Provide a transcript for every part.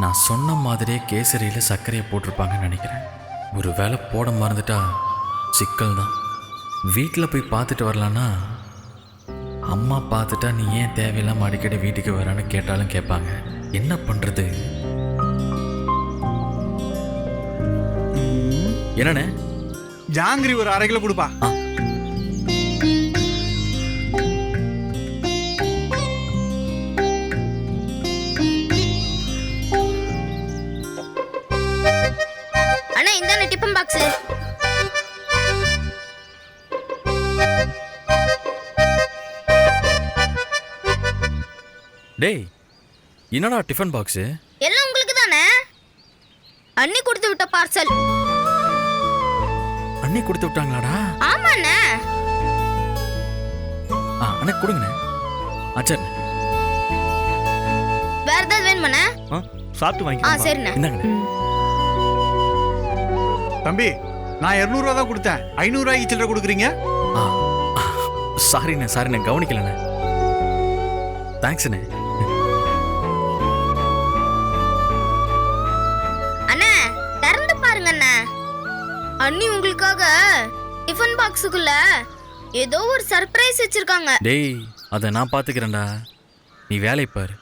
நான் சொன்ன மாதிரியே கேசரியில் சர்க்கரையை போட்டிருப்பாங்கன்னு நினைக்கிறேன். ஒரு வேளை போட மறந்துட்டா சிக்கல் தான். வீட்டில் போய் பார்த்துட்டு வரலான்னா அம்மா பார்த்துட்டா நீ ஏன் தேவையில்லாமல் அடிக்கடி வீட்டுக்கு வரான்னு கேட்டாலும் கேட்பாங்க. என்ன பண்ணுறது? என்னண்ணே? ஜாங்கிரி ஒரு 1/2 கிலோ கொடுப்பா. அண்ணா இந்தாண்ணே டிஃபன் பாக்ஸ். டேய், என்னடா டிஃபன் பாக்ஸு? எல்லாம் உங்களுக்கு தானே. அண்ணி கொடுத்து விட்ட பார்சல். அண்ணி கொடுத்து விட்டாங்களாடா? ஆமாண்ணே. அண்ணே கொடுங்கண்ணே. சரிண்ணே. வேற ஏதாவது வேணுமாண்ணே? சாப்பிட்டு வாங்கி. சரிண்ணே. இந்தாங்கண்ணே. தம்பி, நான் 200 ரூபா தான் கொடுத்தேன். 500 ரூபாய்க்கு சில்லறை கொடுக்குறீங்க? சாரிண்ணே கவனிக்கலண்ணே. தேங்க்ஸ்ண்ணே. அண்ணா திறந்து பாருங்க அண்ணா. அண்ணி உங்களுக்காக டிஃபன் பாக்ஸுக்குள்ள ஏதோ ஒரு சர்ப்ரைஸ் வச்சிருக்காங்க. டேய், அதை நான் பார்த்துக்கிறேன்டா, நீ வேலையை பாரு.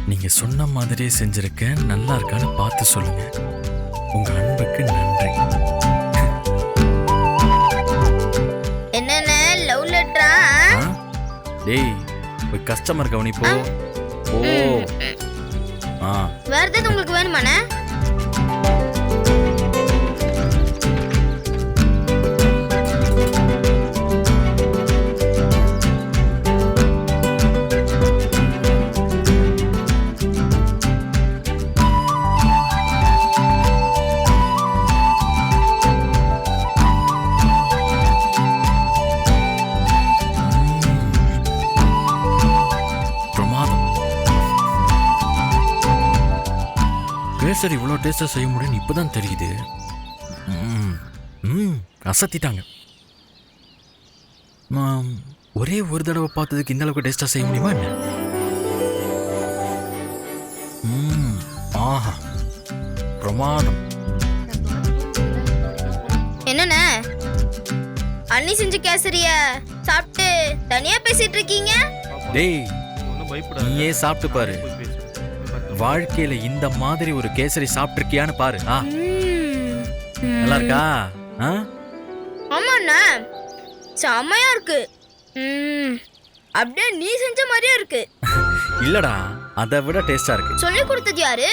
நீங்க சொன்ன மாதிரியே செஞ்சிருக்கேன். நல்லா இருக்கான்னு பார்த்து சொல்லுங்க. உங்க அன்புக்கு நன்றி. என்னண்ணே லவ் லெட்டரா? டேய், போய் கஸ்டமர் கவனிப்போ. ஓ வேற ஏதாவது உங்களுக்கு வேணுமாண்ணே? கேசரி இவ்வளோ டேஸ்ட்டாக செய்ய முடியும்னு இப்போ தான் தெரியுது. அசத்திட்டாங்க. ஒரே ஒரு தடவை பார்த்ததுக்கு இந்த அளவுக்கு டேஸ்ட்டாக செய்ய முடியுமா என்ன? ஆஹா, பிரமாதம். என்னண்ணே அண்ணி செஞ்ச கேசரிய சாப்பிட்டு தனியா பேசிட்டு இருக்கீங்க? டேய், நீயே சாப்பிட்டு பாரு. வாழ்க்கையில இந்த மாதிரி ஒரு கேசரி சாப்பிட்டிருக்கியான்னு பாரு. நல்லா இருக்கா? ஆமாண்ணா செமையா இருக்கு. அப்படியே நீ செஞ்ச மாதிரியே இருக்கு. இல்லடா, அதை விட டேஸ்டா இருக்கு. சொல்லி கொடுத்தது யாரு?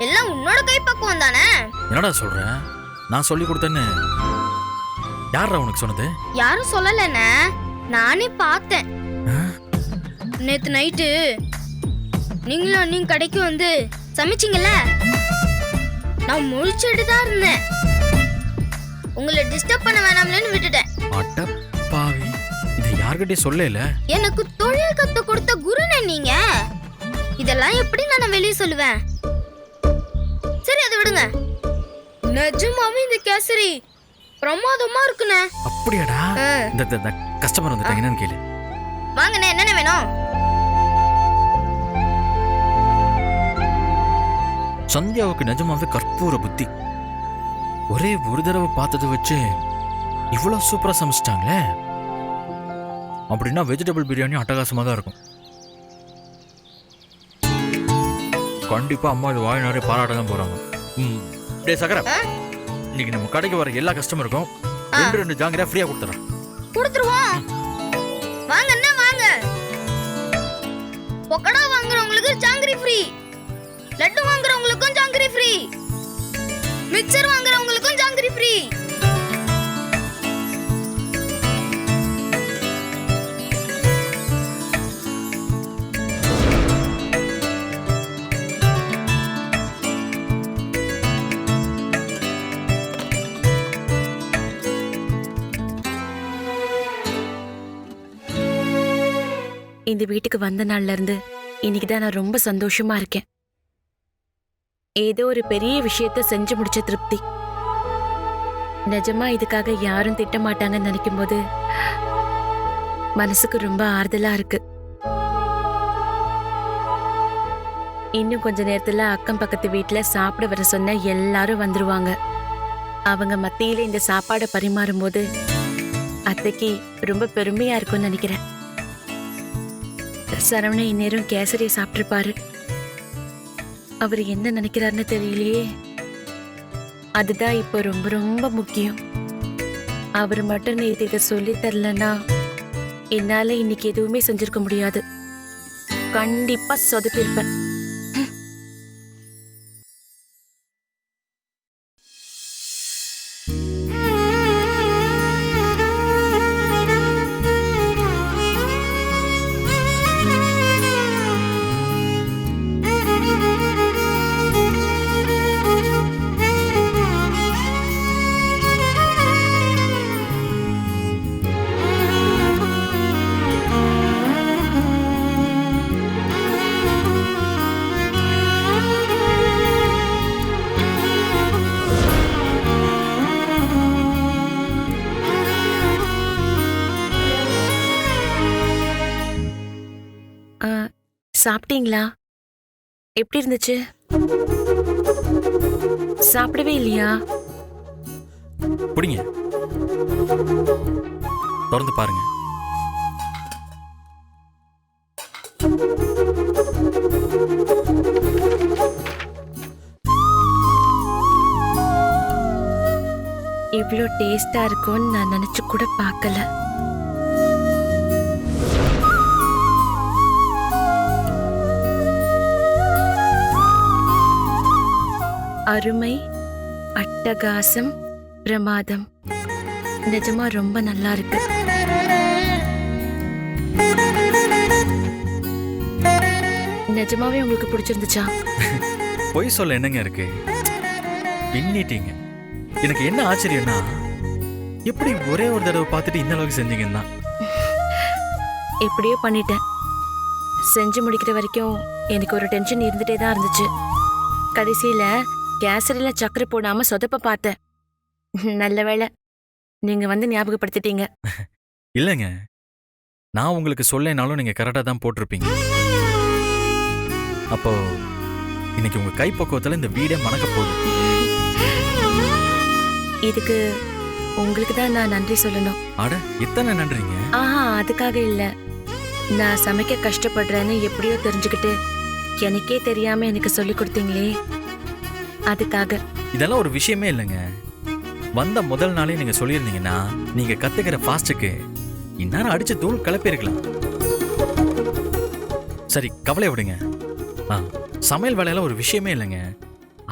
எல்லாம் உன்னோட கைப்பக்குவம் தானே. என்னடா சொல்ற? நான் சொல்லி கொடுத்தேன்னு யாரா உனக்கு சொன்னது? யாரும் சொல்லலண்ணே, நானே பார்த்தேன். நேத்து நைட்டு நீங்களும் நீங்க கடைக்கு வந்து சமைச்சிங்கல்ல, நான் முழிச்சுட்டு தான் இருந்தேன். உங்களை டிஸ்டர்ப் பண்ண வேணாம்னு விட்டுட்டேன். அட பாவி, இதை யார்கிட்டயும் சொல்லல. எனக்கு தொழில் கத்து கொடுத்த குருனே நீங்க. இதெல்லாம் எப்படி நான் வெளியே சொல்லுவேன்? சரி அதை விடுங்க. நிஜமாவே இந்த கேசரி பிரமாதமா இருக்குண்ணே. அப்படியாடா? இந்த கஸ்டமர் வந்துட்டாங்க, என்னன்னு கேளு. வாங்கண்ணே, என்னென்ன வேணும்? சந்தியாவுக்கு நிஜமாவே கற்பூர புத்தி. ஒரே ஒரு தடவை பார்த்ததை வச்சு இவ்வளோ சூப்பரா சமைச்சிட்டாங்களே. அப்படின்னா வெஜிடபிள் பிரியாணி அட்டகாசமாக தான் இருக்கும். கண்டிப்பா அம்மா இது வாய் நிறைய பாராட்ட தான் போறாங்க. டே சக்கரை, இன்னைக்கு நம்ம கடைக்கு வர எல்லா கஸ்டமருக்கும் 2 ஜாங்கிரியா ஃப்ரீயா கொடுத்துறேன். கொடுத்துருவோம். வாங்க அண்ணா வாங்க. பொக்கடா வாங்குறவங்களுக்கு ஜாங்கிரி ஃப்ரீ, லட்டு வாங்குறவங்களுக்கும் ஜாங்கிரி ஃப்ரீ, மிக்சர் வாங்குறவங்களுக்கும் ஜாங்கிரி ஃப்ரீ. இந்த வீட்டுக்கு வந்த நாள்ல இருந்து இன்னைக்கு தான் நான் ரொம்ப சந்தோஷமா இருக்கேன். ஏதோ ஒரு பெரிய விஷயத்த செஞ்சு முடிச்ச திருப்தி. நிஜமா இதுக்காக யாரும் திட்ட மாட்டாங்கன்னு நினைக்கும் போது மனசுக்கு ரொம்ப ஆறுதலா இருக்கு. இன்னும் கொஞ்ச நேரத்துல அக்கம் பக்கத்து வீட்டுல சாப்பிட வர சொன்ன எல்லாரும் வந்துருவாங்க. அவங்க மத்தியில இந்த சாப்பாடை பரிமாறும் போது அத்தைக்கு ரொம்ப பெருமையா இருக்கும்னு நினைக்கிறேன். சரவணன் இந்நேரம் கேசரியை சாப்பிட்டிருப்பாரு. அவர் என்ன நினைக்கிறாருன்னு தெரியலையே. அதுதான் இப்போ ரொம்ப ரொம்ப முக்கியம். அவர் மட்டும் நேற்று இதை சொல்லி தரலன்னா என்னால இன்னைக்கு எதுவுமே செஞ்சிருக்க முடியாது. கண்டிப்பா சொதப்பிருப்பேன். சாப்பிட்டீங்களா? எப்படி இருந்துச்சு? சாப்பிடவே இல்லையா? பிடிங்க, திறந்து பாருங்க. இவ்ளோ டேஸ்டா இருக்கும்னு நான் நினைச்சு கூட பார்க்கல. அருமை, அட்டகாசம், பிரமாதம். நிஜமா ரொம்ப நல்லா இருக்கு. நிஜமாவே உங்களுக்கு பிடிச்சிருந்துச்சா? பொய் சொல்ல என்னங்க இருக்கு? பின்னிட்டீங்க. எனக்கு என்ன ஆச்சரியம்னா, எப்படி ஒரே ஒரு தடவை பார்த்துட்டு இந்த அளவுக்கு செஞ்சீங்கன்னா? எப்படியோ பண்ணிட்டேன். செஞ்சு முடிக்கிற வரைக்கும் எனக்கு ஒரு டென்ஷன் இருந்துட்டே தான் இருந்துச்சு. கடைசியில கேசரியில சக்கரை போடாம சொதப்ப பார்த்தேன். நல்ல வேளை நீங்க வந்து ஞாபகப்படுத்திட்டீங்க. இல்லைங்க, நான் உங்களுக்கு சொல்லேனாலும் நீங்க கரெக்டாக தான் போட்டிருப்பீங்க. அப்போ இன்னைக்கு உங்க கைப்பக்குவத்தில் இந்த வீடே மணக்க போகுது. இதுக்கு உங்களுக்கு தான் நான் நன்றி சொல்லணும். அட, இத்தனை நன்றிங்க. ஆஹா, அதுக்காக இல்ல. நான் சமைக்க கஷ்டப்படுறேன்னு எப்படியோ தெரிஞ்சுக்கிட்டு எனக்கே தெரியாம எனக்கு சொல்லி கொடுத்தீங்களே, அதுக்காக. இதெல்லாம் ஒரு விஷயமே இல்லைங்க. வந்த முதல் நாளே நீங்க சொல்லியிருந்தீங்கன்னா நீங்க கத்துக்கிற ஃபாஸ்ட்டுக்கு இந்நேரம் அடிச்சு தூள் கிளப்பிருக்கலாம். சரி, கவலை விடுங்க. சமையல் வேலையில ஒரு விஷயமே இல்லைங்க.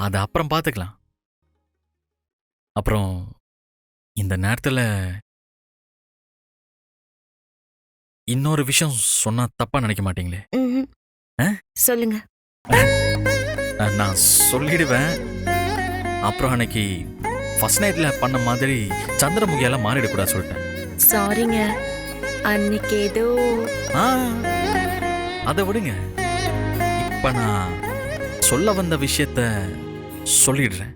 அதை அப்புறம் பார்த்துக்கலாம். அப்புறம் இந்த நேரத்தில் இன்னொரு விஷயம் சொன்னா தப்பா நினைக்க மாட்டீங்களே? சொல்லுங்க. நான் சொல்லிடுவேன். அப்புறம் அன்னைக்கு ஃபர்ஸ்ட் நைட்ல பண்ண மாதிரி சந்திரமுகியெல்லாம் மாறிடக்கூடாது சொல்லிட்டேன். சாரிங்க, அன்னைக்கு ஏதோ. அதை விடுங்க. இப்ப நான் சொல்ல வந்த விஷயத்த சொல்லிடுறேன்.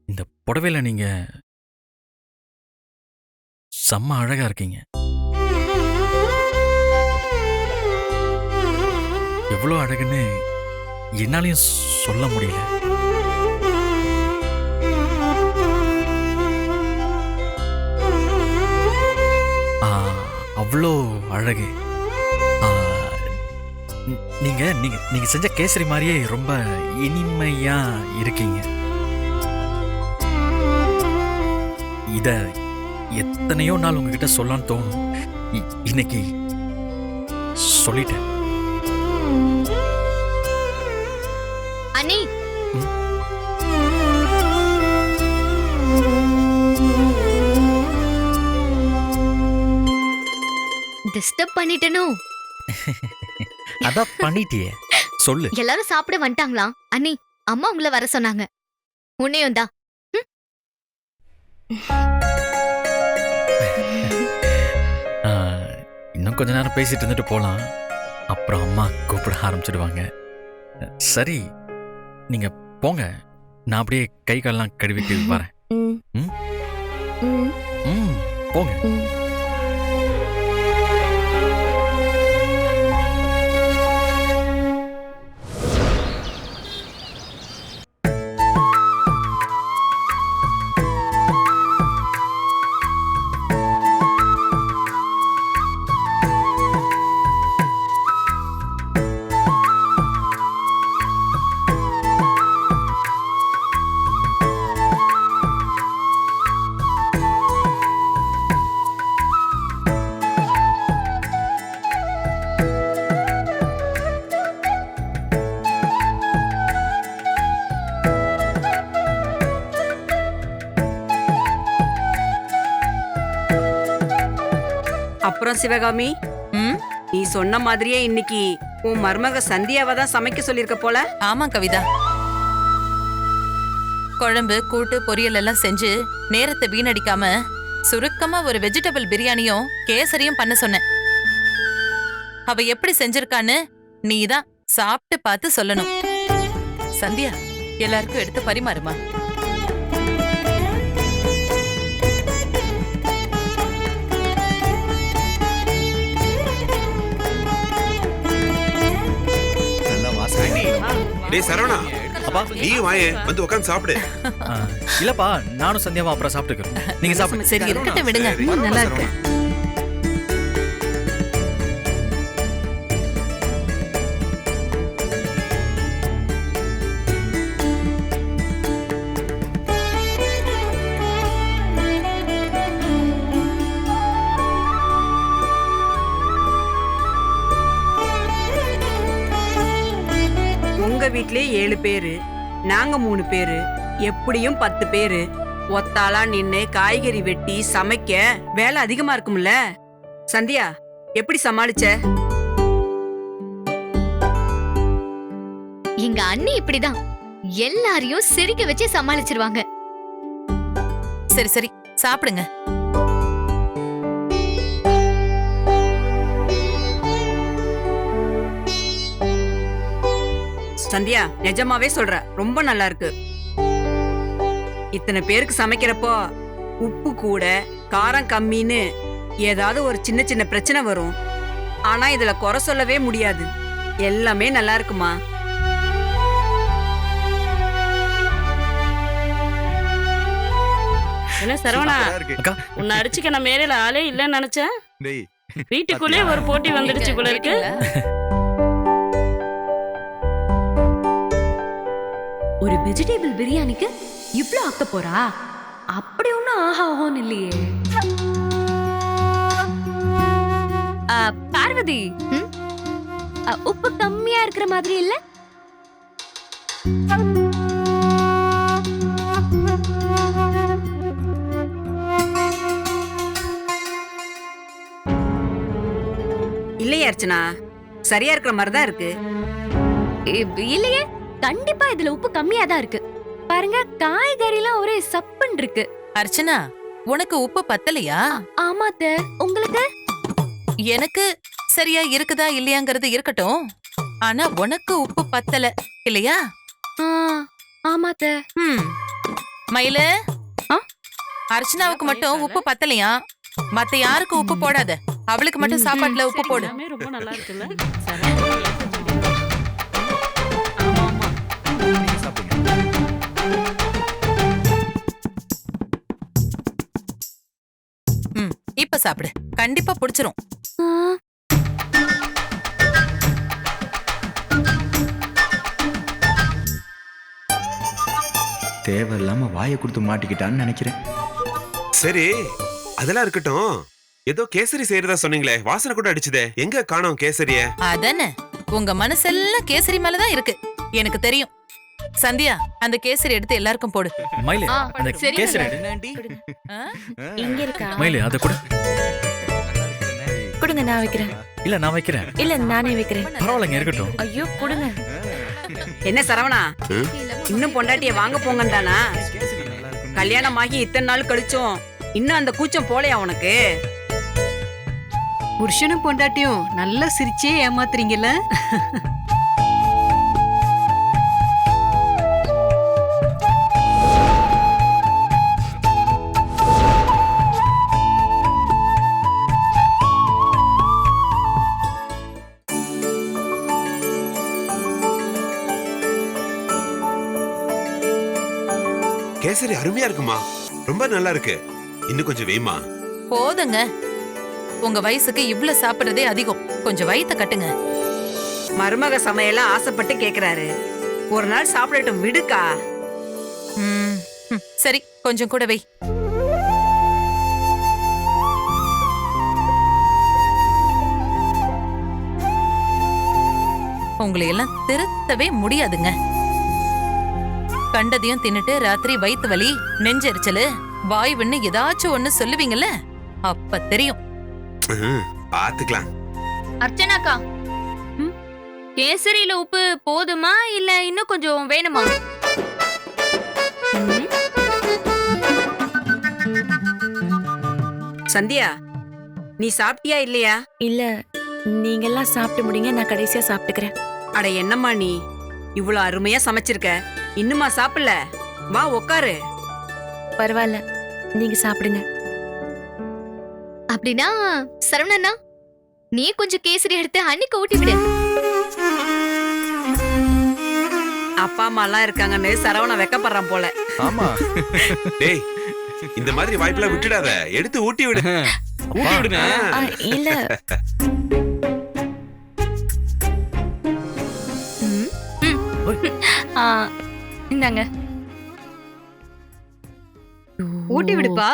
இந்த புடவையில நீங்க செம்ம அழகா இருக்கீங்க. எவ்வளோ அழகுன்னு என்னாலையும் சொல்ல முடியல. அவ்வளோ அழகு. நீங்க நீங்க நீங்க செஞ்ச கேசரி மாதிரியே ரொம்ப இனிமையா இருக்கீங்க. இத எத்தனையோ நாள் உங்ககிட்ட சொல்லலான்னு தோணும். இன்னைக்கு சொல்லிட்டேன். அண்ணி, டிஸ்டர்ப் பண்ணிட்டனோ? அதான் பண்ணிட்டியே, சொல்லு. எல்லாரும் சாப்பிட வந்துட்டாங்களா? அண்ணி, அம்மா உங்களை வர சொன்னாங்க. உன்னையும் தான். இன்னும் கொஞ்ச நேரம் பேசிட்டு இருந்துட்டு போகலாம். அப்புறம் அம்மா கூப்பிட ஆரம்பிச்சிடுவாங்க. சரி, நீங்க போங்க. நான் அப்படியே கை காலெல்லாம் கழுவிட்டு வரேன். ம் ம் போங்க. அப்புறம் சிவகாமி, நீ சொன்ன மாதிரியே இன்னைக்கு உன் மருமக சந்தியாவை தான் சமைக்க சொல்லிருக்க போல. ஆமா கவிதா, குழம்பு கூட்டு பொரியல் எல்லாம் செஞ்சு நேரத்தை வீணடிக்காம சுருக்கமா ஒரு வெஜிடபிள் பிரியாணியும் கேசரியும் பண்ண சொன்னேன். அவ எப்படி செஞ்சிருக்கான்னு நீ தான் சாப்பிட்டு பார்த்து சொல்லணும். சந்தியா, எல்லாருக்கும் எடுத்து பரிமாறுமா. டேய் சரவணா, அப்பா நீ வாயே வந்து உட்கார்ந்து சாப்பிடு. இல்லப்பா, நானும் சந்தியாவும் அப்புறம் சாப்பிட்டுக்கிறோம். நீங்க சாப்பிடுங்க. சரி இருக்கட்டும், விடுங்க. நல்லா இருக்கு. உங்க வீட்லயே 7 பேரு, நாங்க 3 பேரு, எப்படியும் 10 பேரு. ஒத்தாளா நின்னு காய்கறி வெட்டி சமைக்க வேலை அதிகமா இருக்கும்ல. சந்தியா, எப்படி சமாளிச்ச? எங்க அண்ணி இப்படிதான் எல்லாரையும் சிரிக்க வச்சு சமாளிச்சிருவாங்க. சரி சரி சாப்பிடுங்க. சந்தியா, நிஜமாவே சொல்ற, ரொம்ப நல்லா இருக்கு. இத்தனை பேருக்கு சமைக்கிறப்போ உப்பு கூட காரம் கம்மின்னு ஏதாவது ஒரு சின்ன சின்ன பிரச்சனை வரும். ஆனா இதுல குறை சொல்லவே முடியாது. எல்லாமே நல்லா இருக்குமா. என்ன சரவணா, சூப்பரா இருக்கு. அக்கா, உன்னை அடிச்சுக்க நான் மேல ஆளே இல்லன்னு நினைச்சேன். டேய், வீட்டுக்குள்ளே ஒரு போட்டி வந்துடுச்சு போல இருக்கு. ஒரு வெஜிடபிள் பிரியாணிக்கு இவ்ளோ ஆக்க போறா? அப்படி ஒண்ணும் ஆகாவோன்னு இல்லையே. பார்வதி, உப்பு கம்மியா இருக்கிற மாதிரி இல்ல? இல்லையே அர்ச்சனா, சரியா இருக்கிற மாதிரி தான் இருக்கு. இல்லையே, கண்டிப்பா இதுல உப்பு கம்மியா தான் இருக்கு. பாருங்க, காய்கறிலாம் ஒரே சப்புன்னு இருக்கு. அர்ச்சனா, உனக்கு உப்பு பத்தலையா? ஆமாத்த, உங்களுக்கு? எனக்கு சரியா இருக்குதா இல்லையாங்கிறது இருக்கட்டும். ஆனா உனக்கு உப்பு பத்தல இல்லையா? ஆமாத்த. மயிலு, அர்ச்சனாவுக்கு மட்டும் உப்பு பத்தலையா? மத்த யாருக்கும் உப்பு போடாத, அவளுக்கு மட்டும் சாப்பாட்டுல உப்பு போடு. எல்லாமே ரொம்ப நல்லா இருக்குல்ல. இப்ப சாப்பிடு, கண்டிப்பா புடிச்சிரும். தேவையில்லாம வாயை கொடுத்து மாட்டிக்கிட்டான்னு நினைக்கிறேன். சரி, அதெல்லாம் இருக்கட்டும். ஏதோ கேசரி செய்யறதா சொன்னீங்களே, வாசனை கூட அடிச்சுதே. எங்க காணோம் கேசரிய? அதானே, உங்க மனசெல்லாம் கேசரி மேலதான் இருக்கு, எனக்கு தெரியும். சந்தியா, அந்த கேசரி எடுத்து எல்லாருக்கும் போடு. மயிலே, அந்த கேசரி எடு. இங்க இருக்கா? மயிலே, அதை கூட கொடுங்க, நான் வைக்கிறேன். இல்ல, நான் வைக்கிறேன். இல்ல, நானே வைக்கிறேன். பரவாயில்லைங்க, இருக்கட்டும். ஐயோ, கொடுங்க. என்ன சரவணா, இன்னும் பொண்டாட்டிய வாங்க போங்கன்னு தானா? கல்யாணம் ஆகி இத்தனை நாள் கழிச்சும் இன்னும் அந்த கூச்சம் போலையா உனக்கு? புருஷனும் பொண்டாட்டியும் நல்லா சிரிச்சே ஏமாத்துறீங்கல்ல. கேசரி அருமையா இருக்குமா, ரொம்ப நல்லா இருக்கு. இன்னும் கொஞ்சம் வேமா. போதுங்க, உங்க வயசுக்கு இவ்ளோ சாப்பிடுறதே அதிகம். கொஞ்சம் வயித்தை கட்டுங்க. மருமக சமையல ஆசைப்பட்டு கேக்குறாரு, ஒரு நாள் சாப்பிடட்டும் விடுக்கா. சரி, கொஞ்சம் கூட வை. உங்களை எல்லாம் திருத்தவே முடியாதுங்க. கண்டதையும் தின்னுட்டு ராத்திரி வயித்து வலி, நெஞ்செரிச்சலு, வாய்வுன்னு ஏதாச்சும் ஒண்ணு சொல்லுவீங்கல்ல, அப்ப தெரியும். பாத்துக்கலாம். அர்ச்சனாக்கா, கேசரியில உப்பு போதுமா இல்ல இன்னும் கொஞ்சம் வேணுமா? சந்தியா, நீ சாப்பிட்டியா இல்லையா? இல்ல, நீங்க எல்லாம் சாப்பிட்டு முடிங்க, நான் கடைசியா சாப்பிட்டுக்கிறேன். அட என்னம்மா நீ இவ்வளவு அருமையா சமைச்சிருக்க, இன்னுமா சாப்பிடல? வா உக்காரு. பரவாயில்ல, நீங்க சாப்பிடுங்க. அப்படின்னா சரவணண்ணா, நீ கொஞ்சம் கேசரி எடுத்து அன்னிக்கு ஊட்டி விடு. அப்பா அம்மா எல்லாம் இருக்காங்கன்னு சரவண வெக்கப்படுறான் போல. ஆமா. டேய், இந்த மாதிரி வாய்ப்பெல்லாம் விட்டுடாத, எடுத்து ஊட்டி விடு. ஊட்டி விடுங்க. இல்ல, இந்தாங்க, ஊட்டி விடுப்பா.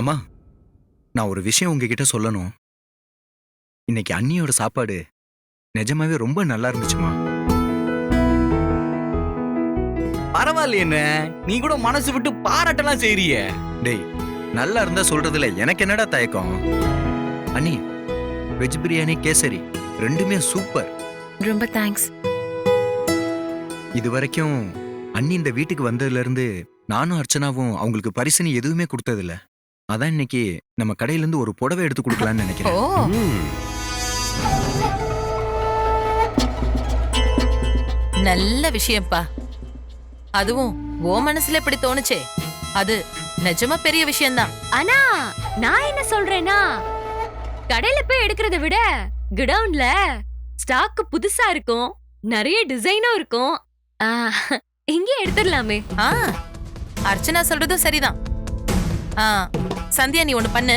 அம்மா, நான் ஒரு விஷயம் உங்ககிட்ட சொல்லணும். இன்னைக்கு அண்ணியோட சாப்பாடு நிஜமாவே ரொம்ப நல்லா இருந்துச்சுமா. பரவாயில்ல, என்ன நீ கூட மனசு விட்டு பாராட்டலாம் செய்றியே. டேய், நல்லா இருந்தா சொல்றதுல எனக்கு என்னடா தயக்கம். அண்ணி, வெஜ் பிரியாணி, கேசரி ரெண்டுமே சூப்பர். ரொம்ப தேங்க்ஸ். இது வரைக்கும் அண்ணி இந்த வீட்டுக்கு வந்ததுல இருந்து நானும் அர்ச்சனாவும் அவங்களுக்கு பரிசுன்னு எதுவுமே கொடுத்ததில்ல. அதான் இன்னைக்கு நம்ம கடையில இருந்து ஒரு புடவை எடுத்து கொடுக்கலாம்னு ஓ, நினைக்கிறேன். நல்ல விஷயம்ப்பா. அதுவும் ஓ மனசுல எப்படி தோணுச்சே, அது நிஜமா பெரிய விஷயம்தான். ஆனா நான் என்ன சொல்றேன்னா, கடையில போய் எடுக்கிறத விட குடவுன்ல ஸ்டாக் புதுசா இருக்கும், நிறைய டிசைனும் இருக்கும். இங்கே எடுத்துடலாமே. அர்ச்சனா சொல்றதும் சரிதான். சந்தியா, நீ ஒண்ணு பண்ணு,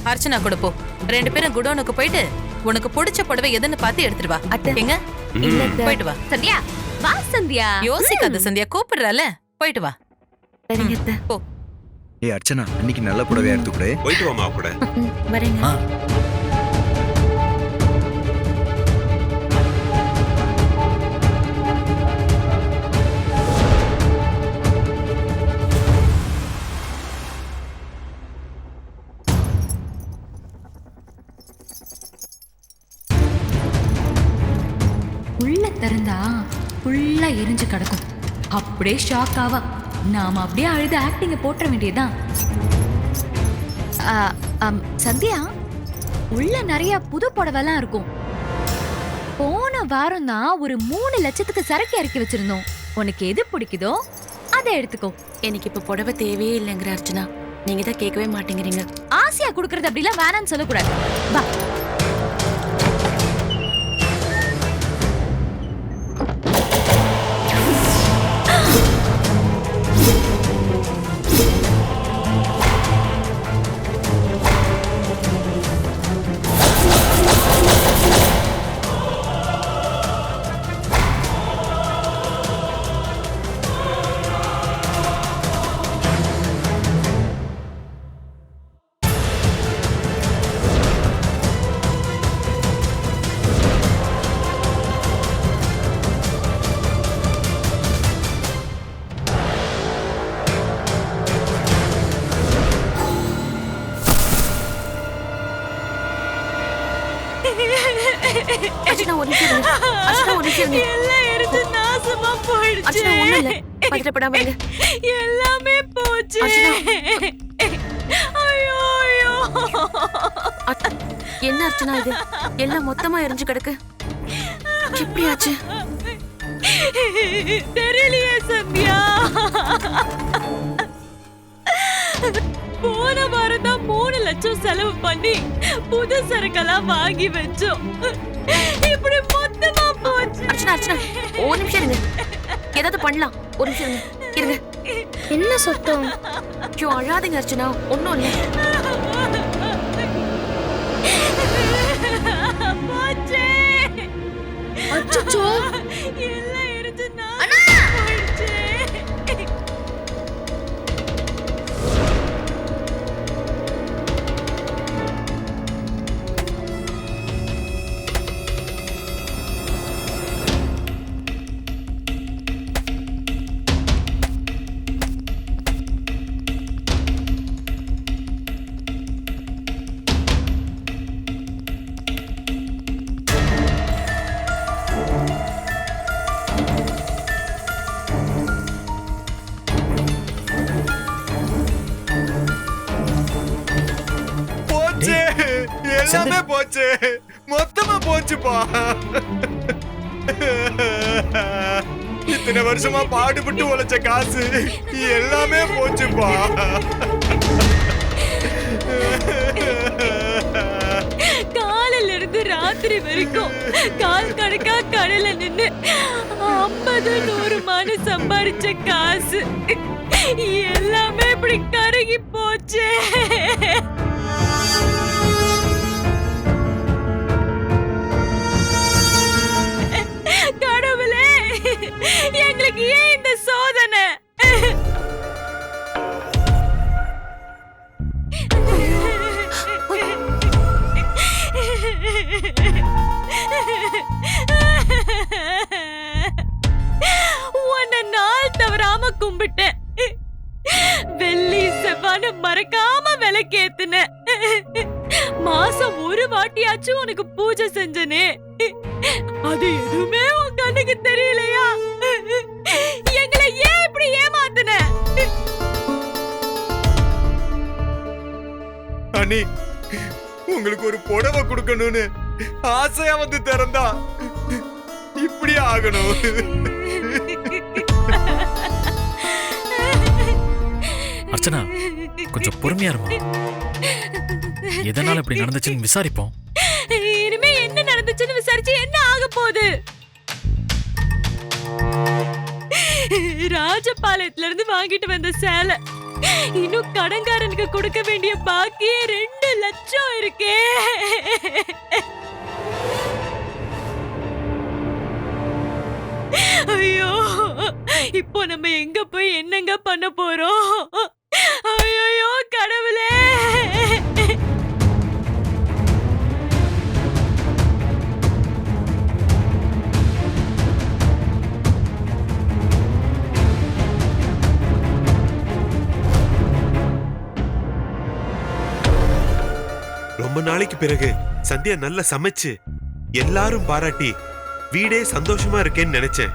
அர்ச்சனா கூட போ. 2 பேரும் குடோனுக்கு போயிட்டு உனக்கு பிடிச்ச புடவை எதுன்னு பார்த்து எடுத்துட்டு வா. எங்க? போயிட்டு வா சந்தியா. வா சந்தியா. யோசிக்காத சந்தியா, கூப்பிடுறால, போயிட்டு வா. சரிங்க அத்தை. போ. ஏய் அர்ச்சனா, அன்னைக்கு நல்ல புடவையா எடுத்து கொடு. போயிட்டு வாமா கூட. வரேங்க. உள்ள திறந்தா ஃபுல்லா எரிஞ்சு கிடக்கும். அப்படியே ஷாக் ஆவா. நாம அப்படியே அழுது ஆக்டிங்க போட்டுற வேண்டியதுதான். சந்தியா, உள்ள நிறைய புது புடவைலாம் இருக்கும். போன வாரம் தான் ஒரு 3 லட்சத்துக்கு சரக்கு இறக்கி வச்சிருந்தோம். உனக்கு எது பிடிக்குதோ அதை எடுத்துக்கோ. எனக்கு இப்ப புடவை தேவையே இல்லைங்கிற அர்ச்சனா. நீங்க தான் கேட்கவே மாட்டேங்கிறீங்க. ஆசையா குடுக்கறது அப்படிலாம் வேணான்னு சொல்லக்கூடாது. வா. அர்ச்சனா ஒரு நிமிஷம் இருங்க. அர்ச்சனா ஒரு நிமிஷம் இருங்க. எல்லாம் எடுத்து நாசமா போயிடுச்சு. அர்ச்சனா ஒண்ணும் இல்ல. பதட்டப்படாம இருங்க. எல்லாமே போச்சு. அர்ச்சனா. ஐயோ ஐயோ. என்ன அர்ச்சனா இது? எல்லாம் மொத்தமா எரிஞ்சு கிடக்கு. எப்படி ஆச்சு? தெரியலையே சந்தியா. போன வாரம் தான் 3 லட்சம் செலவு பண்ணி புது சரக்கெல்லாம் வாங்கி வச்சோம். இப்படி மொத்தமா போச்சு. அர்ச்சனா அர்ச்சனா ஒரு நிமிஷம் இருங்க. ஏதாவது பண்ணலாம். ஒரு நிமிஷம் இருங்க. என்ன சத்தம்? ஐயோ அழாதீங்க அர்ச்சனா. ஒன்னும் இல்ல. போச்சே. அச்சச்சோ. எல்லாம் எரிஞ்சு நாசமா போயிடுச்சு. போச்சு, எல்லாமே போச்சு, மொத்தமா போச்சுப்பா. இத்தனை வருஷமா பாடுபட்டு உழைச்ச காசு எல்லாமே போச்சுப்பா. காலையில இருந்து ராத்திரி வரைக்கும் கால் கணக்கா கடையில நின்னு 50-100 மணி சம்பாதிச்ச காசு எல்லாமே இப்படி கருகி போச்சு. கடவுளே, எங்களுக்கு ஏன் இந்த சோதனை? உன்னை நாள் தவறாம கும்பிட்டேன். வெள்ளி செவ்வான மறக்காம விளக்கேத்துன. மாசம் ஒரு வாட்டியாச்சும் உனக்கு பூஜை செஞ்சனே, அது எதுவுமே உன் கண்ணுக்கு தெரியலையா? எங்களை ஏன் இப்படி ஏமாத்துன? அண்ணி, உங்களுக்கு ஒரு புடவை கொடுக்கணும்னு ஆசையா வந்து திறந்தா இப்படி ஆகணும். அர்ச்சனா கொஞ்சம் பொறுமையா இருமா. எதனால இப்படி நடந்துச்சுன்னு விசாரிப்போம். இனிமே என்ன நடந்துச்சுன்னு விசாரிச்சு என்ன ஆக போகுது? ராஜபாளையத்துல இருந்து வாங்கிட்டு வந்த சேலை இன்னும் கடன்காரனுக்கு கொடுக்க வேண்டிய பாக்கியே 2 லட்சம் இருக்கே. ஐயோ, இப்போ நம்ம எங்க போய் என்னங்க பண்ண போறோம்? ஐயோ கடவுளே. ரொம்ப நாளைக்கு பிறகு சந்தியா நல்லா சமைச்சு எல்லாரும் பாராட்டி வீடே சந்தோஷமா இருக்கேன்னு நினைச்சேன்.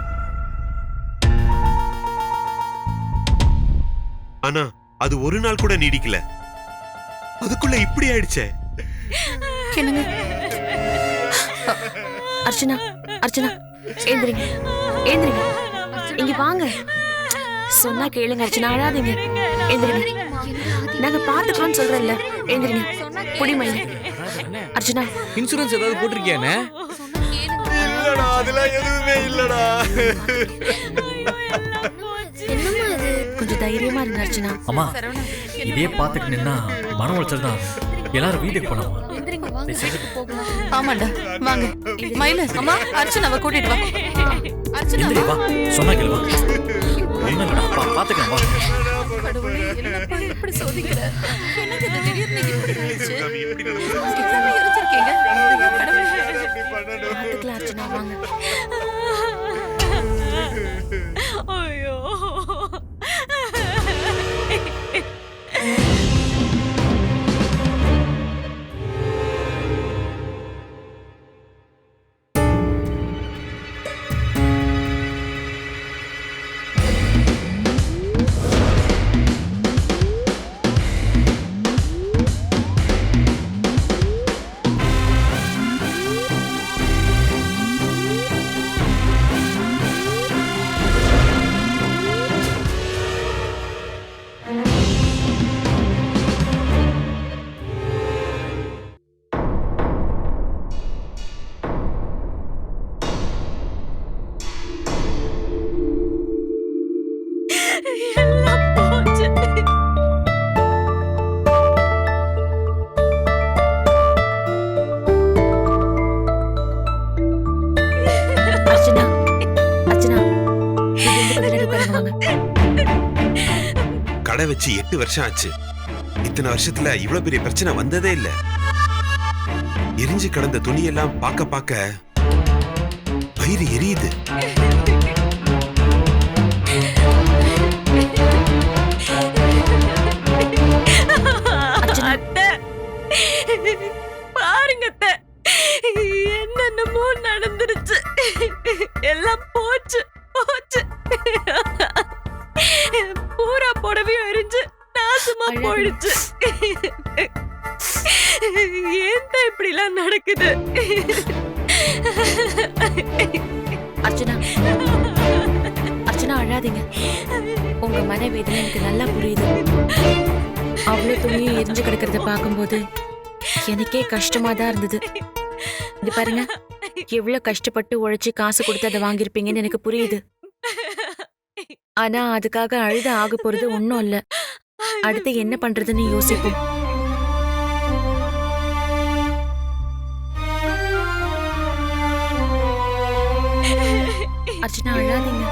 ஆனா அது ஒரு நாள் கூட நீடிக்கல, அதுக்குள்ள இப்படி ஆயிடுச்சே. என்னங்க அர்ச்சனா, அர்ச்சனா ஏந்திரிங்க, ஏந்திரிங்க, இங்க வாங்க. சொன்னா கேளுங்க அர்ச்சனா, அழாதீங்க. எந்திரிங்க, நாங்க பாத்துக்கிறோம்னு சொல்றேன்ல. எந்திரிங்க, புடிமையில. அர்ச்சனா, இன்சூரன்ஸ் ஏதாவது போட்டிருக்கியானே? இல்லடா, அதெல்லாம் எதுவுமே இல்லடா. என்னம்மா இது? கொஞ்சம் தைரியமா இருங்க அர்ச்சனா. அம்மா இதே பார்த்துட்டு நின்னா மன உளைச்சல் தான். எல்லாரும் வீட்டுக்கு போலாமா? ஆமாண்டா, வாங்க. மயிலு, அம்மா அர்ச்சனாவை கூட்டிட்டு வா. அர்ச்சனா எந்திரி வா, சொன்னா கேளு வா. ஒண்ணும் இல்லடா, பாத்துக்கலாம் வா. கடவுளே, என்னப்பா இப்படி சோதிக்கிற? எனக்கு இது திடீர்னு இப்படி ஆயிடுச்சு. இப்படி யோசிச்சிருக்கீங்க? கடவுளே. பாத்துக்கலாம் அர்ச்சனா, வாங்க. ஐயோ எல்லாம் போச்சு. அர்ச்சனா, அர்ச்சனா, இது வந்து கொஞ்ச நேரம் உட்காருங்க, வாங்க. கடை வச்சு 8 வருஷம் ஆச்சு. இத்தனை வருஷத்துல இவ்வளவு பெரிய பிரச்சனை வந்ததே இல்ல. எரிஞ்சு கிடந்த துணியெல்லாம் பார்க்க பார்க்க வயிறு எரியுது. அத்தை, பாருங்க அத்தை, என்னென்னமோ நடந்துருச்சு. எல்லாம் போச்சு போச்சு. பூரா புடவையும் எரிஞ்சு நாசமா போயிடுச்சு. ஏன் இப்படி எல்லாம் நடக்குது? அர்ச்சனா, அர்ச்சனா அழாதீங்க. உங்க மனவேதனை எனக்கு நல்லா புரியுது. அவ்வளவு துணியும் எரிஞ்சு கிடக்கிறத பார்க்கும்போது எனக்கே கஷ்டமா தான் இருந்தது. இது பாருங்க, எவ்வளவு கஷ்டப்பட்டு உழைச்சி காசு கொடுத்து அதை வாங்கியிருப்பீங்கன்னு எனக்கு புரியுது. ஆனா அதுக்காக அழுத ஆக போறது ஒன்னும் இல்ல. அடுத்து என்ன பண்றதுன்னு யோசிப்போம். அர்ச்சனா அழாதீங்க.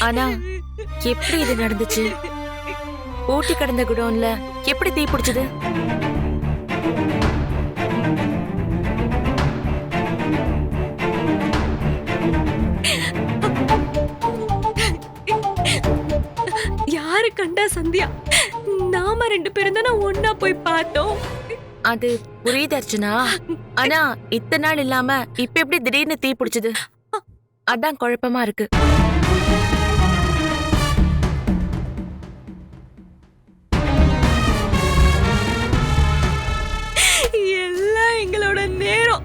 ஆனா எப்படி இது நடந்துச்சு? ஊட்டி கடந்த குடோன்ல எப்படி தீ பிடிச்சது? யாரு கண்டா சந்தியா? நாம 2 பேரும் தானே ஒன்னா போய் பார்த்தோம். அது புரியுது அர்ச்சனா. ஆனா இத்தனை நாள் இல்லாம இப்ப எப்படி திடீர்னு தீ பிடிச்சது? அதான் குழப்பமா இருக்கு. எல்லாம் எங்களோட நேரம்.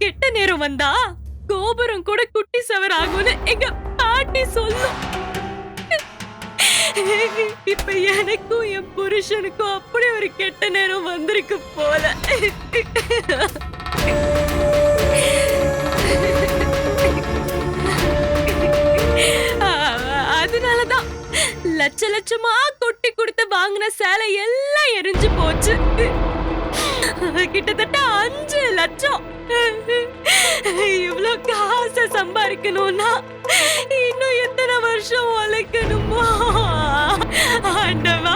கெட்ட நேரம் வந்தா கோபுரம் கூட குட்டி சவர் ஆகும்னு எங்க பாட்டி சொல்லும். இப்ப எனக்கும் என் புருஷனுக்கும் அப்படி ஒரு கெட்ட நேரம் வந்திருக்கு போல. அதனாலதான் லட்ச லட்சமா கொட்டி கொடுத்து வாங்கின சேலை எல்லாம் எரிஞ்சு போச்சு. கிட்டத்தட்ட 5 லட்சம். இவ்வளவு காசை சம்பாதிக்கணும்னா இன்னும் எத்தனை வருஷம் உழைக்கணுமோ? ஆண்டவா,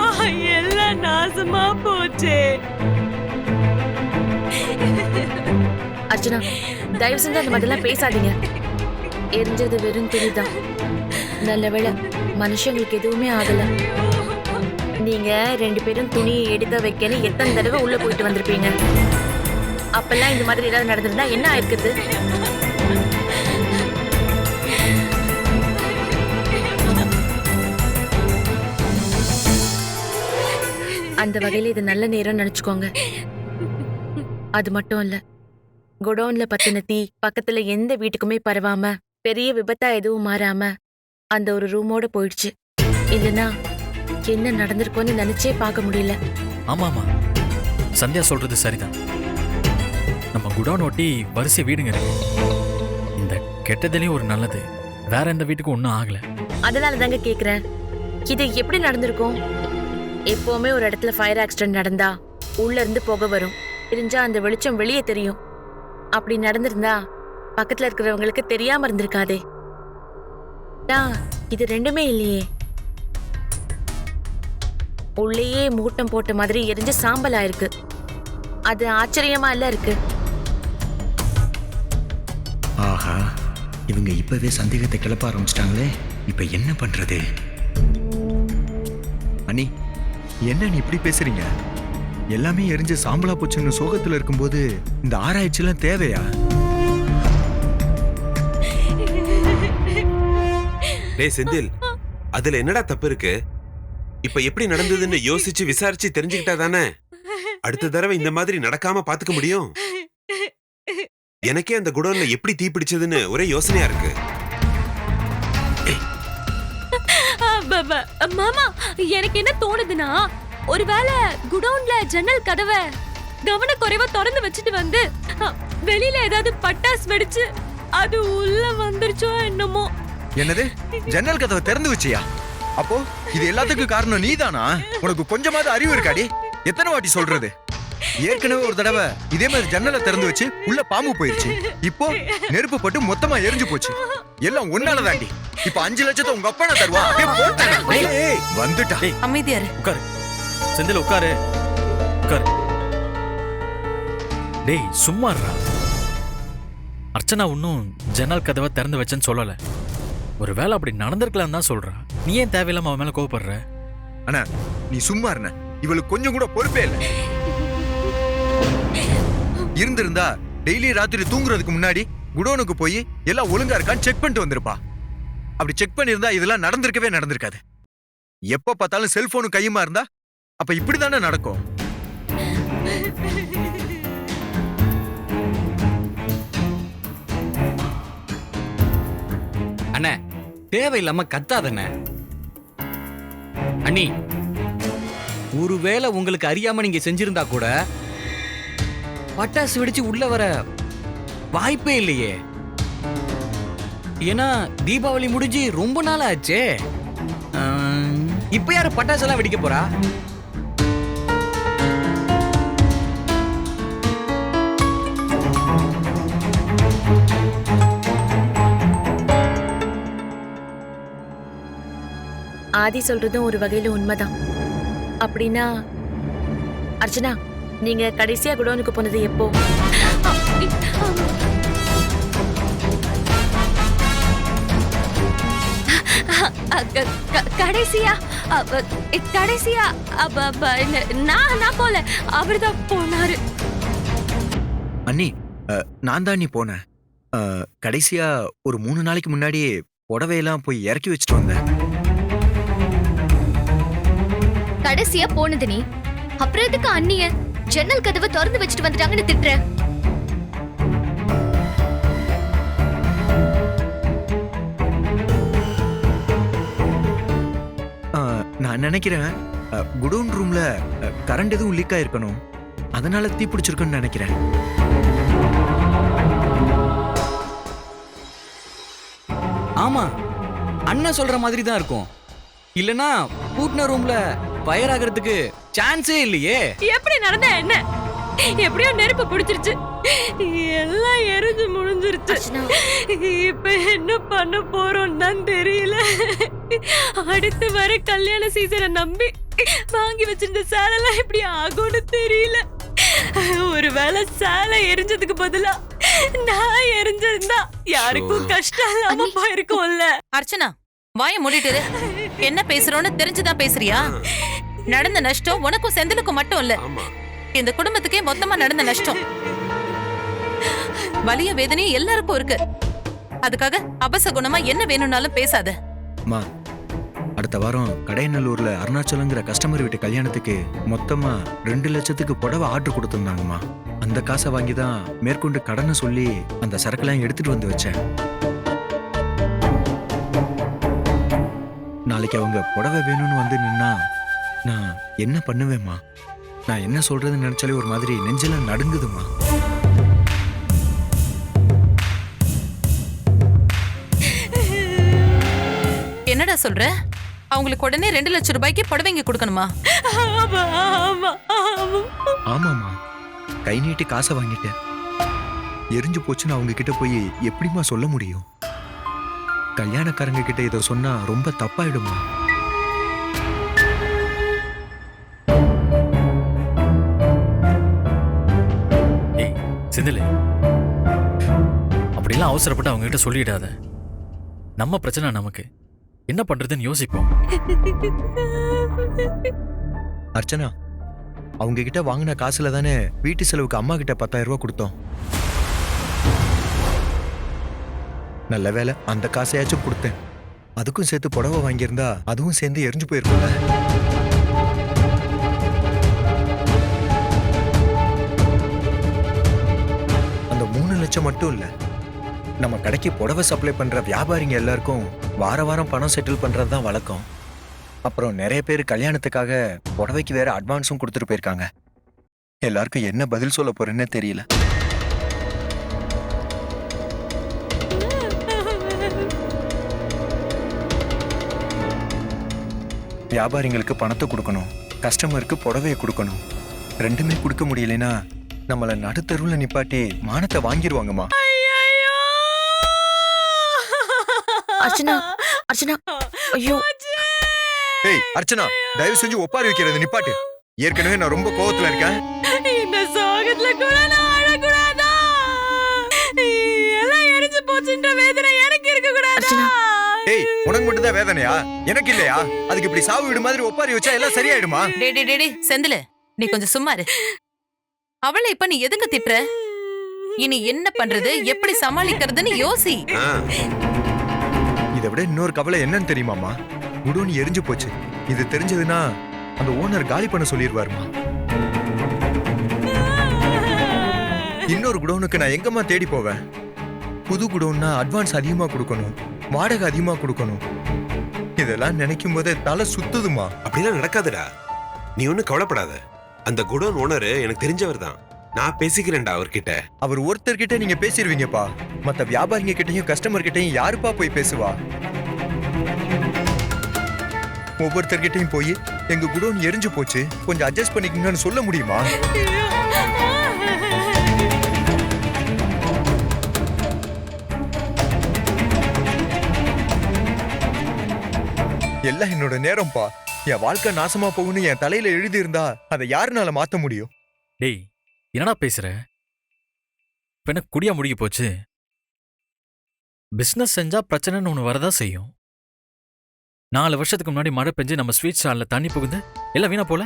எல்லாம் நாசமா போச்சே. அர்ச்சனா, தயவு செஞ்சு அந்த மாதிரிலாம் பேசாதீங்க. எரிஞ்சது வெறும் துணிதான். நல்ல வேளை மனுஷங்களுக்கு எதுவுமே ஆகல. நீங்க 2 பேரும் துணியை எடுக்க வைக்கன்னு எத்தனை தடவை உள்ள போயிட்டு வந்திருப்பீங்க. அப்பெல்லாம் இந்த மாதிரி ஏதாவது நடந்திருந்தா என்ன ஆயிருக்குது? அந்த வகையில இது நல்ல நேரம் நினைச்சுக்கோங்க. அது மட்டும் இல்ல, குடோன்ல பத்தின தீ பக்கத்துல எந்த வீட்டுக்குமே பரவாம பெரிய விபத்தா எதுவும் மாறாம அந்த ஒரு ரூமோட போயிடுச்சு. இல்லனா என்ன நடந்திருக்கோன்னு நினைச்சே பார்க்க முடியல. ஆமாமா, சந்தியா சொல்றது சரிதான். நம்ம குடோன் ஒட்டி வரிசை வீடுங்க இருக்கு. இந்த கெட்டதுலயும் ஒரு நல்லது, வேற எந்த வீட்டுக்கும் ஒன்றும் ஆகல. அதனால தாங்க கேக்குறேன், இது எப்படி நடந்திருக்கும்? எப்பவுமே ஒரு இடத்துல ஃபயர் ஆக்சிடென்ட் நடந்தா உள்ள இருந்து புகை வரும், தெரிஞ்சா அந்த வெளிச்சம் வெளியே தெரியும். அப்படி நடந்திருந்தா பக்கத்துல இருக்கிறவங்களுக்கு தெரியாம இருந்திருக்காதே. இது ரெண்டுமே இல்லையே. உள்ளேயே மூட்டம் போட்ட மாதிரி எரிஞ்ச சாம்பல் ஆயிருக்கு. அது ஆச்சரியமா இல்ல இருக்கு. ஆஹா, இவங்க இப்பவே சந்தேகத்தை கிளப்ப ஆரம்பிச்சிட்டாங்களே. இப்ப என்ன பண்றது? அண்ணி, என்ன நீ இப்படி பேசுறீங்க? எல்லாமே எரிஞ்சு சாம்பலா போச்சுன்னு சோகத்துல இருக்கும்போது இந்த ஆராய்ச்சி எல்லாம் தேவையா? டேய் செந்தில், அதுல என்னடா தப்பு இருக்கு? இப்ப எப்படி நடந்ததுன்னு யோசிச்சு விசாரிச்சு தெரிஞ்சுக்கிட்டா தானே அடுத்த தடவை இந்த மாதிரி நடக்காம பாத்துக்க முடியும். எனக்கே அந்த குடோன்ல எப்படி தீ பிடிச்சதுன்னு ஒரே யோசனையா இருக்கு. மாமா, எனக்கு என்ன தோணுதுன்னா, ஒருவேளை குடோன்ல ஜன்னல் கதவை கவனக்குறைவா திறந்து வச்சுட்டு வந்து வெளியில ஏதாவது பட்டாசு வெடிச்சு அது உள்ள வந்துருச்சோ என்னமோ. என்னது, ஜன்னல் கதவை திறந்து வச்சியா? அப்போ இது எல்லாத்துக்கும் காரணம் நீதானா? உனக்கு கொஞ்சமாவது அறிவு இருக்காடி? எத்தனை வாட்டி சொல்றது? ஏற்கனவே ஒரு தடவை இதே மாதிரி ஜன்னலை திறந்து வச்சு உள்ள பாம்பு போயிருச்சு. இப்போ நெருப்பு பட்டு மொத்தமா எரிஞ்சு போச்சு. எல்லாம் ஒன்னால தாண்டி. இப்ப 5 லட்சத்தை உங்க அப்பா நான் தருவா. வந்துட்டா. அமைதியாரு. உட்காரு செந்தில், உட்காரு உட்காரு. டேய் சும்மா இருடா. அர்ச்சனா இன்னும் ஜன்னல் கதவை திறந்து வச்சேன்னு சொல்லல. ஒரு வேளை அப்படி நடந்திருக்கலாம் தான் சொல்றா. நீ ஏன் தேவையில்லாம அவன் மேல கோவப்படுற? அண்ணா, நீ சும்மா இருன. இவளுக்கு கொஞ்சம் கூட பொறுப்பே இல்லை. இருந்திருந்தா டெய்லி ராத்திரி தூங்குறதுக்கு முன்னாடி குடோனுக்கு போய் எல்லாம் ஒழுங்கா இருக்கான்னு செக் பண்ணிட்டு வந்திருப்பா. அப்படி செக் பண்ணிருந்தா இதெல்லாம் நடந்திருக்கவே நடந்திருக்காது. எப்ப பார்த்தாலும் செல்போனு கையுமா இருந்தா அப்ப இப்படிதானே நடக்கும். அண்ணே, தேவையில்லாம கத்தாதண்ணே. அண்ணி, ஒருவேளை உங்களுக்கு அறியாம நீங்க செஞ்சிருந்தா கூட பட்டாசு வெடிச்சு உள்ள வர வாய்ப்பே இல்லையே. ஏன்னா தீபாவளி முடிஞ்சு ரொம்ப நாள் ஆச்சே. இப்ப யாரு பட்டாசு எல்லாம் வெடிக்க போறா? ஆதி சொல்றதும் ஒரு வகையில உண்மைதான். அப்படின்னா அர்ச்சனா, நீங்க கடைசியா குடோனுக்கு போனது எப்போ? கடைசியா கடைசியா நான் போல, அவர்தான் போனாரு. அண்ணி, நான் தான் நீ போனேன். கடைசியா ஒரு 3 நாளைக்கு முன்னாடி புடவையெல்லாம் போய் இறக்கி வச்சுட்டு வந்தேன். கடைசியா போனது நீ. அப்புறம் எதுக்கு அண்ணிய ஜன்னல் கதவை திறந்து வச்சுட்டு வந்துட்டாங்கன்னு திட்டுற? நான் நினைக்கிறேன் குடோன் ரூம்ல கரண்ட் எதுவும் லீக் ஆயிருக்கணும். அதனால தீ பிடிச்சிருக்குன்னு நினைக்கிறேன். ஆமா, அண்ணன் சொல்ற மாதிரி தான் இருக்கும். இல்லனா பூட்ன ரூம்ல ஃபயர் ஆகிறதுக்கு சான்ஸே இல்லையே. எப்படி நடந்த என்ன? எப்படியோ நெருப்பு பிடிச்சிருச்சு, எல்லாம் எரிஞ்சு முடிஞ்சிருச்சு. இப்ப என்ன பண்ண போறோம் தான் தெரியல. அடுத்து வர கல்யாண சீசனை நம்பி வாங்கி வச்சிருந்த சேலைலாம் எப்படி ஆகும்னு தெரியல. ஒருவேளை சேலை எரிஞ்சதுக்கு பதிலா நான் எரிஞ்சிருந்தா யாருக்கும் கஷ்டம் இல்லாம போயிருக்கும்ல. அர்ச்சனா, வாய மூடிட்டு என்ன பேசுறோன்னு தெரிஞ்சுதான் பேசுறியா? நடந்த நஷ்டம் உனக்கும் செந்திலுக்கும் மட்டும் இல்ல, இந்த குடும்பத்துக்கே மொத்தமா நடந்த நஷ்டம். வலிய வேதனையும் எல்லாருக்கும் இருக்கு. அதுக்காக அபசகுணமா என்ன வேணும்னாலும் பேசாத. அடுத்த வாரம் கடையநல்லூர்ல அருணாச்சலங்கிற கஸ்டமர் வீட்டு கல்யாணத்துக்கு மொத்தமா 2 லட்சத்துக்கு புடவை ஆர்டர் கொடுத்துருந்தாங்கம்மா. அந்த காசை வாங்கி தான் மேற்கொண்டு கடனை சொல்லி அந்த சரக்கெல்லாம் எடுத்துட்டு வந்து வச்சேன். நாளைக்கு அவங்க புடவை வேணும்னு வந்து நின்னா நான் என்ன பண்ணுவேம்மா? நான் என்ன சொல்றதுன்னு நினைச்சாலே ஒரு மாதிரி நெஞ்செல்லாம் நடுங்குதுமா. என்னடா சொல்ற? அவங்களுக்கு உடனே 2 லட்சம் ரூபாய்க்கு புடவைங்க கொடுக்கணுமா? ஆமாமா, கை நீட்டி காசை வாங்கிட்டேன். எரிஞ்சு போச்சுன்னு அவங்க கிட்ட போய் எப்படிமா சொல்ல முடியும்? கல்யாணக்காரங்க கிட்ட இதை சொன்னா ரொம்ப தப்பாயிடுமா? ஏய் செந்தில், அப்படிலாம் அவசரப்பட்டு அவங்க கிட்ட சொல்லிடாத. நம்ம பிரச்சனை நமக்கு, என்ன பண்றதுன்னு யோசிப்போம். அர்ச்சனா, அவங்க கிட்ட வாங்கின காசுல தானே வீட்டு செலவுக்கு அம்மா கிட்ட 10,000 ரூபாய் கொடுத்தோம். நல்ல வேலை அந்த காசையாச்சும் கொடுத்தேன். அதுக்கும் சேர்த்து புடவை வாங்கியிருந்தா அதுவும் சேர்ந்து எரிஞ்சு போயிருக்கும்ல. அந்த 3 லட்சம் மட்டும் இல்ல, நம்ம கடைக்கு புடவை சப்ளை பண்ற வியாபாரிங்க எல்லாருக்கும் வார வாரம் பணம் செட்டில் பண்றது தான் வழக்கம். அப்புறம் நிறைய பேர் கல்யாணத்துக்காக புடவைக்கு வேற அட்வான்ஸும் கொடுத்துட்டு போயிருக்காங்க. எல்லாருக்கும் என்ன பதில் சொல்ல போறேன்னு தெரியல. வியாபாரிங்களுக்கு பணத்தை கொடுக்கணும், கஸ்டமருக்கு புடவையை கொடுக்கணும். ரெண்டுமே கொடுக்க முடியலைன்னா நம்மள நடுத்தருவுல நிப்பாட்டி மானத்தை வாங்கிடுவாங்கம்மா. அர்ச்சனா, அர்ச்சனா, ஐயோ. ஏய் அர்ச்சனா, தயவு செஞ்சு ஒப்பாரி வைக்கிறது நிப்பாட்டு. ஏற்கனவே நான் ரொம்ப கோவத்துல இருக்கேன். இந்த சோகத்துல கூட நான் அழக்கூடாதா? எல்லாம் எரிஞ்சு போச்சுன்ற வேதனை எனக்கு இருக்க கூடாதா? ஏய், உனக்கு மட்டும் தான் வேதனையா? எனக்கு இல்லையா? அதுக்கு இப்படி சாவு வீடு மாதிரி ஒப்பாரி வச்சா எல்லாம் சரியாயிடுமா? டேய் செந்தில், நீ கொஞ்சம் சும்மா இரு. அவளை இப்ப நீ எதுக்கு திட்டுற? இனி என்ன பண்றது, எப்படி சமாளிக்கிறதுன்னு யோசி. இதை விட இன்னொரு கவலை என்னன்னு தெரியுமாமா? குடோன் எரிஞ்சு போச்சு. இது தெரிஞ்சதுன்னா அந்த ஓனர் காலி பண்ண சொல்லிடுவாருமா. இன்னொரு குடோனுக்கு நான் எங்கம்மா தேடி போவேன்? புது குடோன்னா அட்வான்ஸ் அதிகமா கொடுக்கணும், வாடகை அதிகமா கொடுக்கணும். இதெல்லாம் நினைக்கும் போதே தலை சுத்துதுமா. அப்படிலாம் நடக்காதுடா, நீ ஒன்னும் கவலைப்படாத. அந்த குடோன் ஓனர் எனக்கு தெரிஞ்சவர் தான், நான் பேசிக்கிறேன்டா அவர்கிட்ட. அவர் ஒருத்தர்கிட்ட நீங்க பேசிடுவீங்கப்பா, மத்த வியாபாரிங்க கிட்டையும் கஸ்டமர் கிட்டையும் யாருப்பா போய் பேசுவா? ஒவ்வொருத்தர்கிட்டையும் போய் எங்க குடோன் எரிஞ்சு போச்சு, கொஞ்சம் அட்ஜஸ்ட் பண்ணிக்கங்கன்னு சொல்ல முடியுமா? எல்லாம் என்னோட நேரம்ப்பா. என் வாழ்க்கை நாசமா போகும்னு என் தலையில எழுதி இருந்தா அதை யாருனால மாத்த முடியும்? டேய், என்னடா பேசுற? இப்ப என்ன குடியா முடிய போச்சு? பிசினஸ் செஞ்சா பிரச்சனைன்னு ஒன்று வரதா செய்யும். 4 வருஷத்துக்கு முன்னாடி மழை பெஞ்சு நம்ம ஸ்வீட் ஸ்டால்ல தண்ணி புகுந்து எல்லாம் வீணா போல.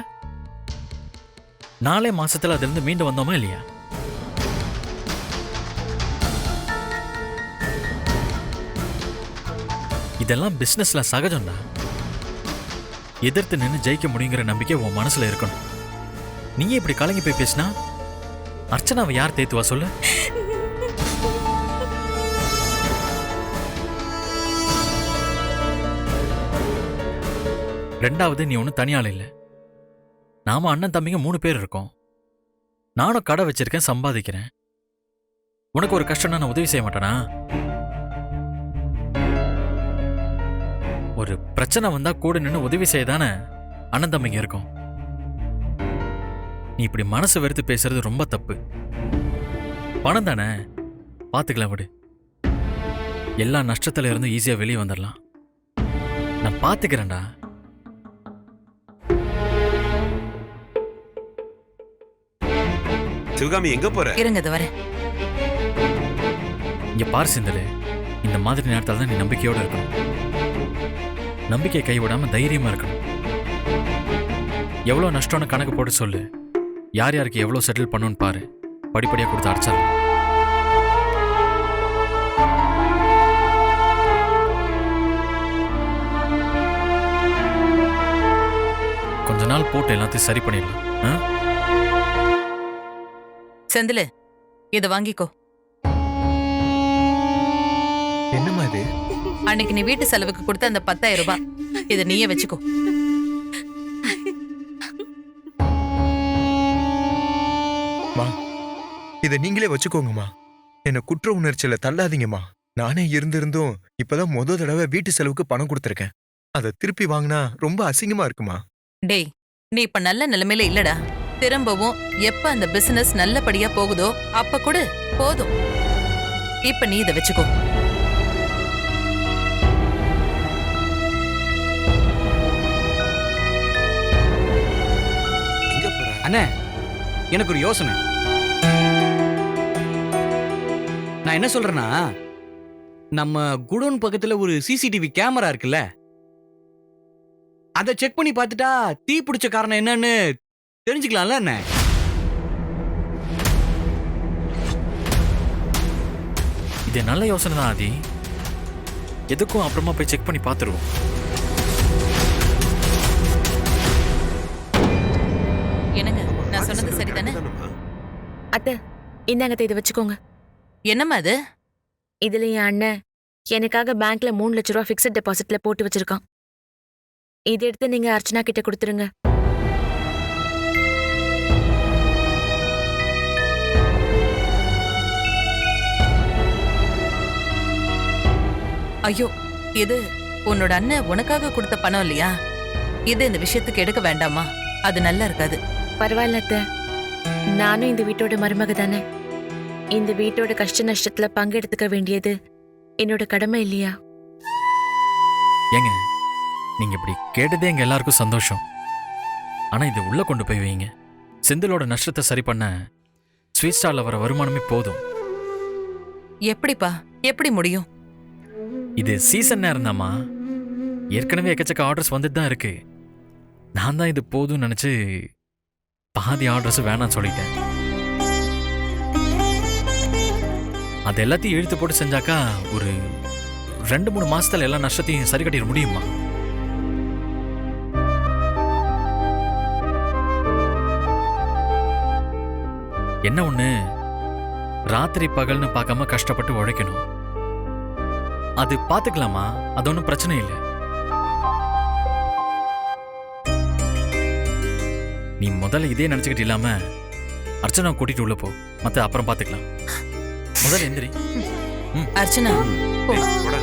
4 மாசத்துல அதுல இருந்து மீண்டு வந்தோமா இல்லையா? இதெல்லாம் பிசினஸ்ல சகஜம்டா. எதிர்த்து நின்று ஜெயிக்க முடியுங்கிற நம்பிக்கை உன் மனசுல இருக்கணும். நீயே இப்படி கலங்கி போய் பேசினா அர்ச்சனாவை யார் தேத்துவா சொல்லு? ரெண்டாவது, நீ ஒன்றும் தனியாள் இல்லை. நாம அண்ணன் தம்பிங்க 3 பேர் இருக்கோம். நானும் கடை வச்சிருக்கேன், சம்பாதிக்கிறேன். உனக்கு ஒரு கஷ்டம்னா நான் உதவி செய்ய மாட்டேனா? ஒரு பிரச்சனை வந்தா கூட நின்று உதவி செய்ய தானே அண்ணன் தம்பிங்க இருக்கும். நீ இப்படி மனசு வெறுத்து பேசுறது ரொம்ப தப்பு. பணம் தானே, பார்த்துக்கலாம் விடு. எல்லா நஷ்டத்துல இருந்து ஈஸியா வெளியே வந்துடலாம். நான் பார்த்துக்கிறேன்டா. சிவகாமி எங்க போற? இருங்க, இது வரேன். இங்க பார் சிந்தலு, இந்த மாதிரி நேரத்தால் தான் நீ நம்பிக்கையோட இருக்கணும். நம்பிக்கை கைவிடாம தைரியமா இருக்கணும். எவ்வளோ நஷ்டம்னு கணக்கு போட்டு சொல்லு. யார் யாருக்கு எவ்வளோ செட்டில் பண்ணுன்னு பாரு. படிப்படியாக கொடுத்து அடைச்சிடலாம். கொஞ்ச நாள் போட்டு எல்லாத்தையும் சரி பண்ணிடலாம். ஆ? செந்திலு இத வாங்கிக்கோ. என்னம்மா இது? அன்னைக்கு நீ வீட்டு செலவுக்கு கொடுத்த அந்த 10,000 ரூபாய் இத நீயே வச்சுக்கோ. மா, இதை நீங்களே வச்சுக்கோங்கம்மா. என்ன குற்ற உணர்ச்சியில தள்ளாதீங்கம்மா. நானே இருந்திருந்தும் இப்பதான் முத தடவை வீட்டு செலவுக்கு பணம் கொடுத்துருக்கேன். அதை திருப்பி வாங்கினா ரொம்ப அசிங்கமா இருக்குமா. டேய், நீ இப்ப நல்ல நிலைமையில இல்லடா. திரும்பவும் எப்ப அந்த பிசினஸ் நல்லபடியா போகுதோ அப்ப கூட போதும். இப்ப நீ இத வச்சுக்கோ. எங்க போற? அண்ணே, எனக்கு ஒரு யோசனை. நான் என்ன சொல்றேன்னா, நம்ம குடோன் பக்கத்துல ஒரு சிசிடிவி கேமரா இருக்குல்ல, அதை செக் பண்ணி பார்த்துட்டா தீ பிடிச்ச காரணம் என்னன்னு தெரிஞ்சுக்கலாம்ல அண்ணே. இது நல்ல யோசனை தான் ஆதி. எதுக்கும் அப்புறமா போய் செக் பண்ணி பார்த்துருவோம். என்னங்க, நான் சொன்னது சரிதானே? அத்தை, இந்தாங்க அத்தை, இதை வச்சுக்கோங்க. என்னம்மா இது? இதுல என் அண்ணன் எனக்காக பேங்க்ல 3 லட்ச ரூபா ஃபிக்ஸட் டெபாசிட்ல போட்டு வச்சிருக்கான். இதை எடுத்து நீங்க அர்ச்சனா கிட்ட கொடுத்துருங்க. ஐயோ, இது உன்னோட அண்ணன் உனக்காக கொடுத்த பணம் இல்லையா? இது இந்த விஷயத்துக்கு எடுக்க வேண்டாமா? அது நல்லா இருக்காது. பரவாயில்ல அத்தை, நானும் இந்த வீட்டோட மருமக தானே. இந்த வீட்டோட கஷ்ட நஷ்டத்துல பங்கெடுத்துக்க வேண்டியது என்னோட கடமை இல்லையா? ஏங்க, நீங்க இப்படி கேட்டதே எங்க எல்லாருக்கும் சந்தோஷம். ஆனா இது உள்ள கொண்டு போய் வைங்க. செந்திலோட நஷ்டத்தை சரி பண்ண ஸ்வீட் ஸ்டார்ல வர வருமானமே போதும். எப்படிப்பா, எப்படி முடியும்? இது சீசன் நேரம் தாம்மா. ஏற்கனவே எக்கச்சக்க ஆர்டர்ஸ் வந்துட்டு தான் இருக்கு. நான் தான் இது போதும்னு நினைச்சு பாதி ஆர்டர்ஸ் வேணாம்னு சொல்லிட்டேன். அது எல்லாத்தையும் இழுத்து போட்டு செஞ்சாக்கா ஒரு 2-3 மாசத்துல எல்லா நஷ்டத்தையும் சரி கட்டிட முடியுமா? என்ன ஒண்ணு, ராத்திரி பகல்னு பார்க்காம கஷ்டப்பட்டு உழைக்கணும். அது பாத்துக்கலாமா? அது ஒன்றும் பிரச்சனை இல்லை. நீ முதல்ல இதே நினைச்சுக்கிட்டு இல்லாம அர்ச்சனா கூட்டிட்டு உள்ள போ. மத்த அப்புறம் பாத்துக்கலாம். முதல்ல எந்திரி. அர்ச்சனா, போ. போடா.